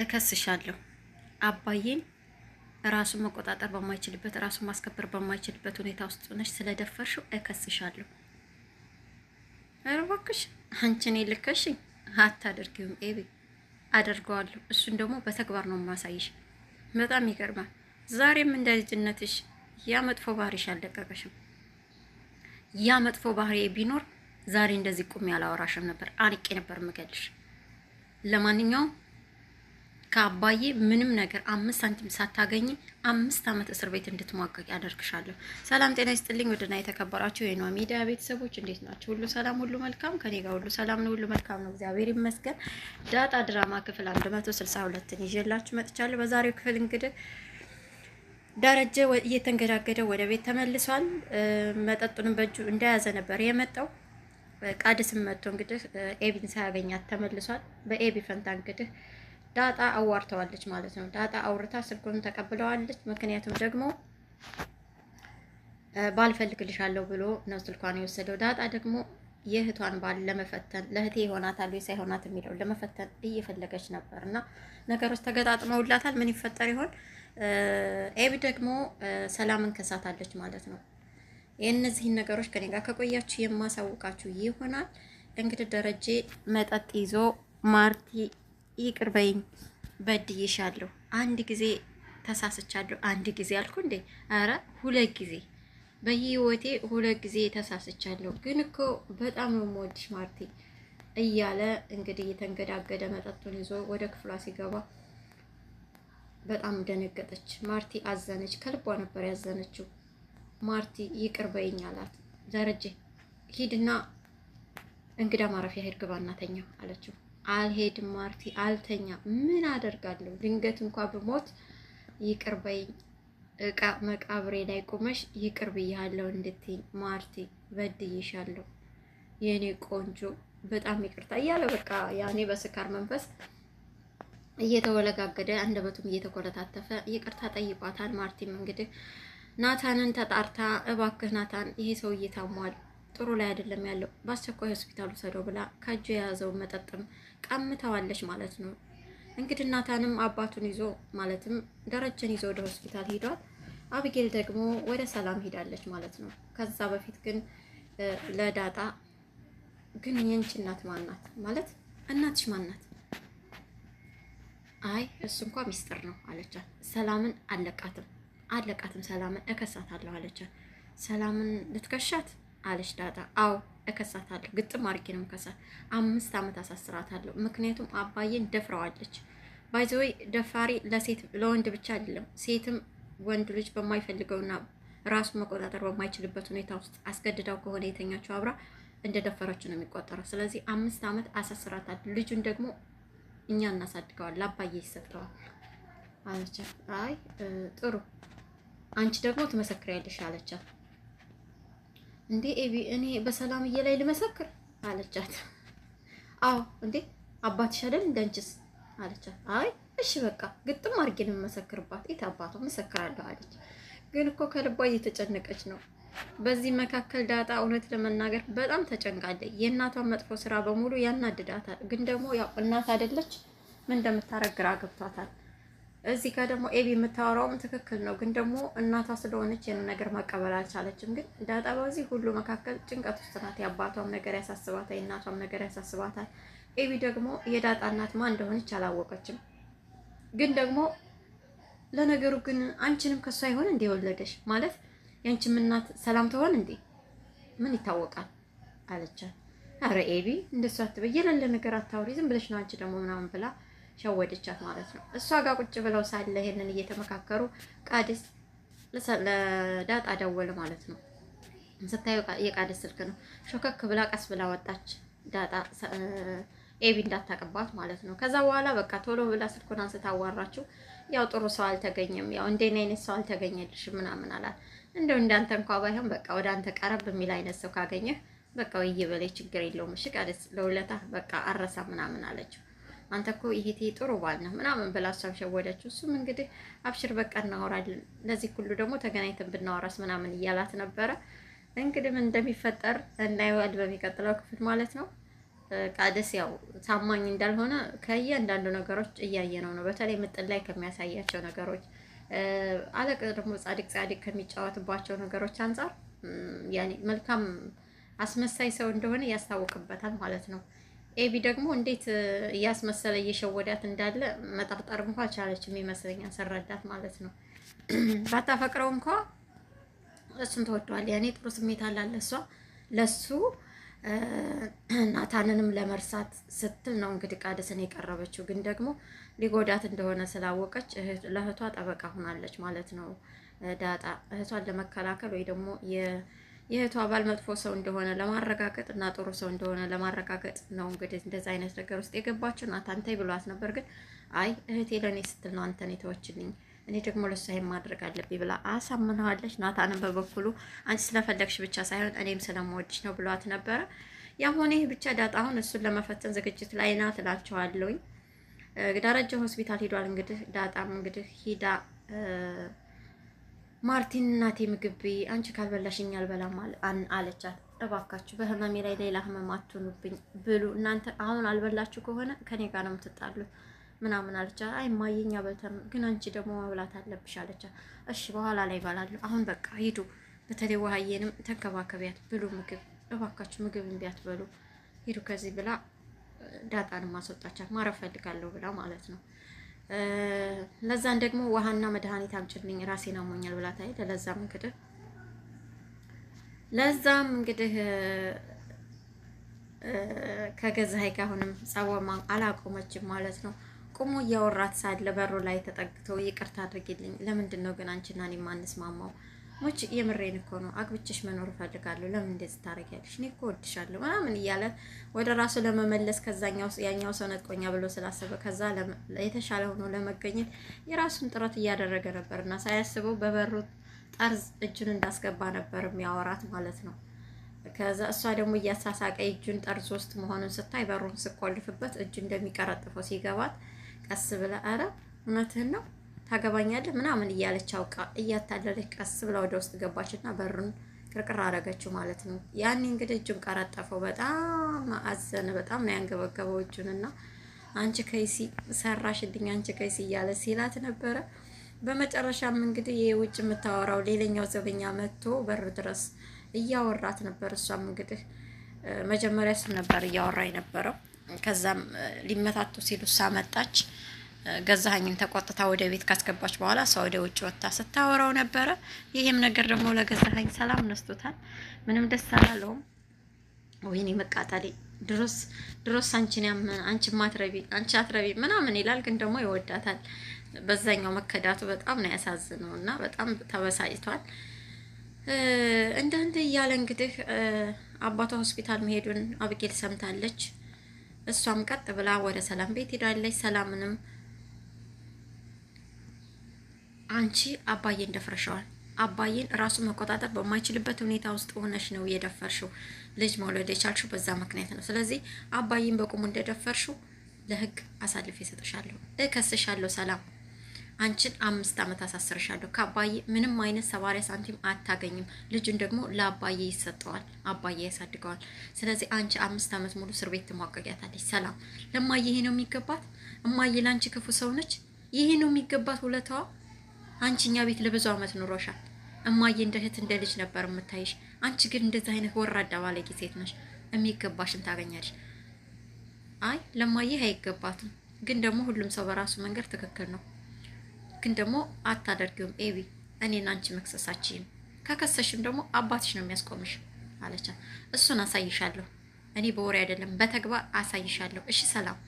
እከስሻለሁ። አባዬን ራሱን መቆጣጠር በማይችልበት ራሱን ማስከበር በማይችልበት ሁኔታ ውስጥ ሆነሽ ስለደፈርሽው እከስሻለሁ። ኧረ እባክሽ አንቺን ልከሽኝ አታደርጊውም ኤቢ። አደርገዋለሁ። እሱን ደግሞ በተግባር ነው የማሳይሽ። በጣም ይገርማል። ዛሬም እንደ ልጅነትሽ ያ መጥፎ ባህሪሽ አልለቀቀሽም። ያ መጥፎ ባህሪ ቢኖር ዛሬ እንደዚህ ቁሜ አላወራሽም ነበር። አንቄ ነበር የምገልሽ። ለማንኛውም ከአባዬ ምንም ነገር 5 ሳንቲም ሳታገኝ 5 ዓመት እስር ቤት እንድትሟቀቅ ያደርግሻለሁ። ሰላም ጤና ይስጥልኝ። ወደና የተከበራችሁ የኗ ሚዲያ ቤተሰቦች እንዴት ናችሁ? ሁሉ ሰላም፣ ሁሉ መልካም። ከኔ ጋር ሁሉ ሰላም ነው፣ ሁሉ መልካም ነው፣ እግዚአብሔር ይመስገን። ዳጣ ድራማ ክፍል 162ን ይዤላችሁ መጥቻለሁ። በዛሬው ክፍል እንግዲህ ደረጀ እየተንገዳገደ ወደ ቤት ተመልሷል። መጠጡንም በእጁ እንደያዘ ነበር የመጣው። ቃድስም መጥቶ እንግዲህ ኤቢን ሳያገኛት ተመልሷል። በኤቢ ፈንታ እንግዲህ ዳጣ አዋርተዋለች ማለት ነው። ዳጣ አውርታ ስልኩን ተቀብለዋለች። ምክንያቱም ደግሞ ባልፈልግልሻለሁ ብሎ ነው ስልኳን የወሰደው። ዳጣ ደግሞ የእህቷን ባል ለመፈተን ለእህቴ ይሆናታል ወይ ሳይሆናት የሚለው ለመፈተን እየፈለገች ነበር እና ነገሮች ተገጣጥመውላታል። ምን ይፈጠር ይሆን? ኤቢ ደግሞ ሰላምን ከሳታለች ማለት ነው። የእነዚህን ነገሮች ከኔ ጋር ከቆያችሁ የማሳውቃችሁ ይሆናል። እንግዲህ ደረጀ መጠጥ ይዞ ማርቲ ይቅር በይኝ፣ በድዬሻለሁ፣ አንድ ጊዜ ተሳስቻለሁ። አንድ ጊዜ አልኩ እንዴ? አረ 2 ጊዜ በህይወቴ 2 ጊዜ ተሳስቻለሁ። ግን እኮ በጣም ነው የምወድሽ ማርቲ እያለ እንግዲህ እየተንገዳገደ መጠጡን ይዞ ወደ ክፍሏ ሲገባ በጣም ደነገጠች። ማርቲ አዘነች። ከልቧ ነበር ያዘነችው። ማርቲ ይቅር በይኝ አላት። ደረጀ ሂድና እንግዳ ማረፊያ ሄድ ግባና ተኛ አለችው። አልሄድም ማርቲ አልተኛ። ምን አደርጋለሁ? ድንገት እንኳን ብሞት ይቅር በይኝ፣ እቃ መቃብሬ ላይ ቆመሽ ይቅር ብያለሁ እንድትይኝ ማርቲ፣ በድዬሻለሁ የኔ ቆንጆ፣ በጣም ይቅርታ እያለ በቃ ያኔ በስካር መንፈስ እየተወለጋገደ አንደበቱም እየተኮለታተፈ ይቅርታ ጠይቋታል። ማርቲም እንግዲህ ናታንን ተጣርታ እባክህ ናታን ይሄ ሰውዬ ታሟል፣ ጥሩ ላይ አይደለም ያለው፣ በአስቸኳይ ሆስፒታሉ ሰደው ብላ ከእጁ የያዘው መጠጥም ቀምተዋለች ማለት ነው። እንግዲህ ናታንም አባቱን ይዞ ማለትም ደረጀን ይዞ ወደ ሆስፒታል ሄዷል። አብጌል ደግሞ ወደ ሰላም ሄዳለች ማለት ነው። ከዛ በፊት ግን ለዳጣ ግን የንቺ እናት ማናት? ማለት እናትሽ ማናት? አይ እሱ እንኳን ሚስጥር ነው አለቻት። ሰላምን አለቃትም ሰላምን እከሳታለሁ አለቻት። ሰላምን ልትከሻት አለች ዳጣ። አዎ እከሳታለሁ፣ ግጥም አድርጌ ነው የምከሳት። 5 ዓመት አሳስራታለሁ። ምክንያቱም አባዬን ደፍረዋለች። ባይዘወይ ደፋሪ ለሴት ለወንድ ብቻ አይደለም፣ ሴትም ወንድ ልጅ በማይፈልገውና ራሱ መቆጣጠር በማይችልበት ሁኔታ ውስጥ አስገድዳው ከሆነ የተኛቸው አብራ እንደ ደፈረችው ነው የሚቆጠረው። ስለዚህ 5 ዓመት አሳስራታለሁ። ልጁን ደግሞ እኛ እናሳድገዋል፣ ለአባዬ ይሰጠዋል አለቻት። አይ ጥሩ፣ አንቺ ደግሞ ትመሰክሪያለሽ አለቻት። እንዴ ኤቢ እኔ በሰላምዬ ላይ ልመሰክር አለቻት። አዎ እንዴ አባትሽ አይደል እንዳንቺስ አለቻት። አይ እሺ በቃ ግጥም አድርጌ ነው የምመሰክርባት። የት አባቷ መሰክራለሁ አለች። ግን እኮ ከልቧ እየተጨነቀች ነው። በዚህ መካከል ዳጣ እውነት ለመናገር በጣም ተጨንቃለች። የእናቷን መጥፎ ስራ በሙሉ ያናድዳታል። ግን ደግሞ ያው እናት አይደለች፣ ምን እንደምታረግ ግራ ገብቷታል። እዚህ ጋር ደግሞ ኤቢ የምታወራውም ትክክል ነው። ግን ደግሞ እናቷ ስለሆነች ያን ነገር መቀበል አልቻለችም። ግን ዳጣ በዚህ ሁሉ መካከል ጭንቀት ውስጥ ናት። የአባቷም ነገር ያሳስባታል፣ የእናቷም ነገር ያሳስባታል። ኤቢ ደግሞ የዳጣ እናት ማን እንደሆነች አላወቀችም። ግን ደግሞ ለነገሩ ግን አንቺንም ከሷ ይሆን እንዴ ወለደሽ? ማለት ያንቺም እናት ሰላም ትሆን እንዴ? ምን ይታወቃል አለቻት። አረ ኤቢ እንደሷ አትበይ፣ የሌለ ነገር አታውሪ፣ ዝም ብለሽ ነው አንቺ ደግሞ ምናምን ብላ ሸወደቻት ማለት ነው። እሷ ጋር ቁጭ ብለው ሳለ ይሄንን እየተመካከሩ ቃድስ ለዳጣ ደወለ ማለት ነው። ስታየው የቃድስ ስልክ ነው። ሾከክ ብላ ቀስ ብላ ወጣች ዳጣ ኤቢ እንዳታቀባት ማለት ነው። ከዛ በኋላ በቃ ቶሎ ብላ ስልኩን አንስታ አዋራችው። ያው ጥሩ ሰው አልተገኘም፣ ያው እንደኔ አይነት ሰው አልተገኘልሽም ምናምን አላት። እንደው እንዳንተ እንኳን ባይሆን በቃ ወደ አንተ ቀረብ የሚል አይነት ሰው ካገኘህ በቃ ወይ በላይ ችግር የለውም እሺ ቃድስ ለውለታ በቃ አረሳ ምናምን አለችው። አንተ እኮ ይሄቴ ጥሩ ባል ነው ምናምን ብላ እሷም ሸወደችው። እሱም እንግዲህ አብሽር በቃ እናወራለን፣ ለዚህ ሁሉ ደግሞ ተገናኝተን ብናወራስ ምናምን እያላት ነበረ። እንግዲህ ምን እንደሚፈጠር እናየዋለን በሚቀጥለው ክፍል ማለት ነው። ቃደስ ያው ታማኝ እንዳልሆነ ከእያንዳንዱ ነገሮች እያየነው ነው። በተለይ ምጥን ላይ ከሚያሳያቸው ነገሮች አለቅ ደግሞ ጻድቅ ከሚጫወትባቸው ነገሮች አንጻር ያኔ መልካም አስመሳይ ሰው እንደሆነ ያስታውቅበታል ማለት ነው። ኤቢ ደግሞ እንዴት እያስመሰለ እየሸወዳት እንዳለ መጠርጠር እንኳ አልቻለችም ይመስለኛል ስረዳት ማለት ነው። ባታፈቅረው እንኳ እሱን ተወደዋል። ያኔ ጥሩ ስሜት አላለ እሷ ለሱ ናታንንም ለመርሳት ስትል ነው እንግዲህ ቃደስን የቀረበችው። ግን ደግሞ ሊጎዳት እንደሆነ ስላወቀች ለእህቷ ጠበቃ ሆናለች ማለት ነው። ዳጣ እህቷን ለመከላከል ወይ ደግሞ የእህቷ አባል መጥፎ ሰው እንደሆነ ለማረጋገጥ እና ጥሩ ሰው እንደሆነ ለማረጋገጥ ነው እንግዲህ እንደዛ አይነት ነገር ውስጥ የገባችው። ናታን ተይ ብሏት ነበር፣ ግን አይ እህቴ ለእኔ ስትል ነው አንተን የተወችልኝ፣ እኔ ደግሞ ለሷ ማድረግ አለብኝ ብላ አሳምናዋለች። ናታንን በበኩሉ አንቺ ስለፈለግሽ ብቻ ሳይሆን እኔም ስለምወድሽ ነው ብሏት ነበረ። ያም ሆነ ይህ ብቻ ዳጣ አሁን እሱን ለመፈተን ዝግጅት ላይ ናት እላቸዋለሁኝ። ደረጃ ሆስፒታል ሄዷል። እንግዲህ ዳጣም እንግዲህ ሂዳ ማርቲን እናቴ ምግብ ብይ፣ አንቺ ካልበላሽኝ አልበላም አለቻት። እባካችሁ በህመሜ ላይ ሌላ ህመም አትሆኑብኝ ብሉ፣ እናንተ አሁን አልበላችሁ ከሆነ ከኔ ጋር ነው የምትጣሉት ምናምን አለቻት። አይ ማየኛ በልተን ግን አንቺ ደግሞ መብላት አለብሽ አለቻት። እሺ በኋላ ላይ እበላለሁ፣ አሁን በቃ ሂዱ፣ በተለይ ውሃዬንም ተንከባከቢያት፣ ብሉ ምግብ፣ እባካችሁ ምግብ እምቢ አትበሉ፣ ሂዱ ከዚህ ብላ ዳጣንም ማስወጣቻት። ማረፍ ፈልጋለሁ ብላ ማለት ነው። ለዛን ደግሞ ውሃና መድኃኒት አምጪልኝ ራሴን አሞኛል ብላት አይደል። ለዛም እንግዲህ ከገዛኸኝ ጋር አሁንም ጸወማ አላቆመችም ማለት ነው። ቁሙ እያወራት ሳለ በሩ ላይ ተጠግቶ ይቅርታ አድርጊልኝ፣ ለምንድን ነው ግን አንቺና እኔ የማንስማማው? ሞች የምሬን እኮ ነው፣ አግብቼሽ መኖር እፈልጋለሁ፣ ለምን እንደዚህ ታደርጊያለሽ? እኔ እኮ እወድሻለሁ ምናምን እያለ ወደ ራሱ ለመመለስ ከዛኛው ያኛው ሰው ነጥቆኛ ብሎ ስላሰበ ከዛ የተሻለ ሆኖ ለመገኘት የራሱን ጥረት እያደረገ ነበር እና ሳያስበው በበሩ ጠርዝ እጁን እንዳስገባ ነበር የሚያወራት ማለት ነው። ከዛ እሷ ደግሞ እያሳሳቀ እጁን ጠርዝ ውስጥ መሆኑን ስታይ በሩን ስቆልፍበት እጁ እንደሚቀረጥፈው ሲገባት ቀስ ብላ አረ እውነትህን ነው ታገባኛለህ ምናምን እያለች አውቃ እያታለለች ቀስ ብላ ወደ ውስጥ ገባችና በሩን ቅርቅር አደረገችው ማለት ነው። ያኔ እንግዲህ እጁን ቀረጠፈው። በጣም አዘነ። በጣም ነው ያንገበገበው እጁንና አንቺ ከይሲ ሰራሽልኝ፣ አንቺ ከይሲ እያለ ሲላት ነበረ። በመጨረሻም እንግዲህ የውጭ የምታወራው ሌላኛው ዘበኛ መጥቶ በር ድረስ እያወራት ነበር። እሷም እንግዲህ መጀመሪያ እሱ ነበር እያወራ የነበረው። ከዛም ሊመታቱ ሲሉ እሷ መጣች። ገዛኸኝን ተቆጥታ ወደ ቤት ካስገባች በኋላ እሷ ወደ ውጭ ወጥታ ስታወራው ነበረ። ይሄም ነገር ደግሞ ለገዛኸኝ ሰላም ነስቶታል። ምንም ደስ አላለውም። ወይኔ መቃጠሌ፣ ድሮስ አንቺን ያመን አንቺ ማትረቢ አንቺ አትረቢ ምናምን ይላል። ግን ደግሞ ይወዳታል። በዛኛው መከዳቱ በጣም ነው ያሳዝነው እና በጣም ተበሳጭቷል። እንደ እያለ እንግዲህ አባቷ ሆስፒታል መሄዱን አብጌል ሰምታለች። እሷም ቀጥ ብላ ወደ ሰላም ቤት ሄዳለች። ሰላምንም አንቺ አባዬን ደፍረሻዋል፣ አባዬን ራሱ መቆጣጠር በማይችልበት ሁኔታ ውስጥ ሆነሽ ነው የደፈርሽው። ልጅ መውለድ የቻልሽው በዛ ምክንያት ነው። ስለዚህ አባዬን በቁሙ እንደደፈርሽው ለህግ አሳልፌ እሰጥሻለሁ፣ እከስሻለሁ። ሰላም አንቺን 5 ዓመት አሳስርሻለሁ። ከአባዬ ምንም አይነት 70 ሳንቲም አታገኝም። ልጁን ደግሞ ለአባዬ ይሰጠዋል፣ አባዬ ያሳድገዋል። ስለዚህ አንቺ 5 ዓመት ሙሉ እስር ቤት ትሟቀቂያታለች። ሰላም ለማዬ ይሄ ነው የሚገባት? እማዬ ለአንቺ ክፉ ሰው ነች? ይሄ ነው የሚገባት ውለታዋ? አንቺ እኛ ቤት ለብዙ ዓመት ኑሮሻል። እማዬ እንደ እህት እንደ ልጅ ነበር የምታይሽ። አንቺ ግን እንደዚህ አይነት ወራዳ ባለጌ ሴት ነሽ። የሚገባሽን ታገኛለሽ። አይ ለማዬ አይገባትም፣ ግን ደግሞ ሁሉም ሰው በራሱ መንገድ ትክክል ነው። ግን ደግሞ አታደርጊውም ኤቢ፣ እኔና አንቺ መክሰሳችሁም ከከሰሽም ደግሞ አባትሽ ነው የሚያስቆምሽ አለቻት። እሱን አሳይሻለሁ፣ እኔ በወሬ አይደለም በተግባር አሳይሻለሁ። እሺ ሰላም፣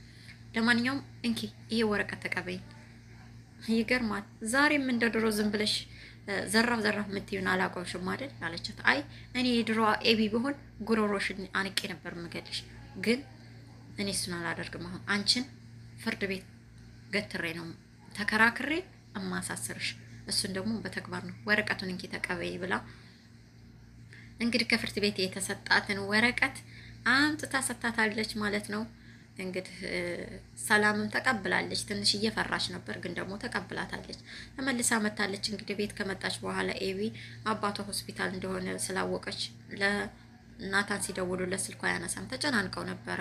ለማንኛውም እንኪ ይሄ ወረቀት ተቀበይኝ። ይገርማል። ዛሬም እንደ ድሮ ዝም ብለሽ ዘራፍ የምትይውን አላቆምሽም አይደል አለቻት። አይ እኔ የድሮዋ ኤቢ ቢሆን ጉሮሮሽን አንቄ ነበር የምገልሽ፣ ግን እኔ እሱን አላደርግም። አሁን አንቺን ፍርድ ቤት ገትሬ ነው ተከራክሬ እማሳስርሽ። እሱን ደግሞ በተግባር ነው። ወረቀቱን እንኪ ተቀበይ ብላ እንግዲህ ከፍርድ ቤት የተሰጣትን ወረቀት አምጥታ ሰጥታታለች ማለት ነው። እንግዲህ ሰላምም ተቀብላለች። ትንሽ እየፈራች ነበር፣ ግን ደግሞ ተቀብላታለች። ተመልሳ መታለች። እንግዲህ ቤት ከመጣች በኋላ ኤቢ አባቷ ሆስፒታል እንደሆነ ስላወቀች ናታን ሲደውሉለት ስልኩ አያነሳም። ተጨናንቀው ነበረ።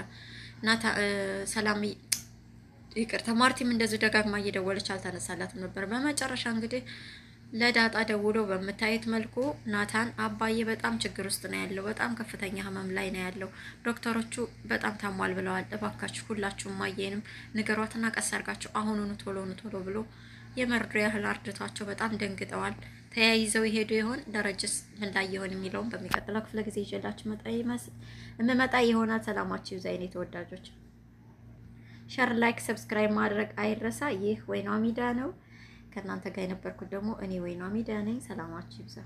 ሰላም ይቅርታ፣ ማርቲም እንደዚህ ደጋግማ እየደወለች አልተነሳላትም ነበር። በመጨረሻ እንግዲህ ለዳጣ ደውሎ በምታየት መልኩ ናታን አባዬ በጣም ችግር ውስጥ ነው ያለው፣ በጣም ከፍተኛ ህመም ላይ ነው ያለው፣ ዶክተሮቹ በጣም ታሟል ብለዋል። እባካችሁ ሁላችሁም ማየንም ንገሯትና ቀስ አድርጋችሁ አሁኑኑ ቶሎ ብሎ የመርዶ ያህል አርድቷቸው በጣም ደንግጠዋል። ተያይዘው ይሄዱ ይሆን? ደረጀስ ምን ላይ ይሆን የሚለውን በሚቀጥለው ክፍለ ጊዜ ይዤላችሁ መጣ ይሆናል። ሰላማችሁ ይብዛ የኔ ተወዳጆች። ሸር፣ ላይክ፣ ሰብስክራይብ ማድረግ አይረሳ። ይህ ወይኗ ሚዲያ ነው። ከእናንተ ጋር የነበርኩት ደግሞ እኔ ወይኗ ሚዲያ ነኝ። ሰላማችሁ ይብዛ።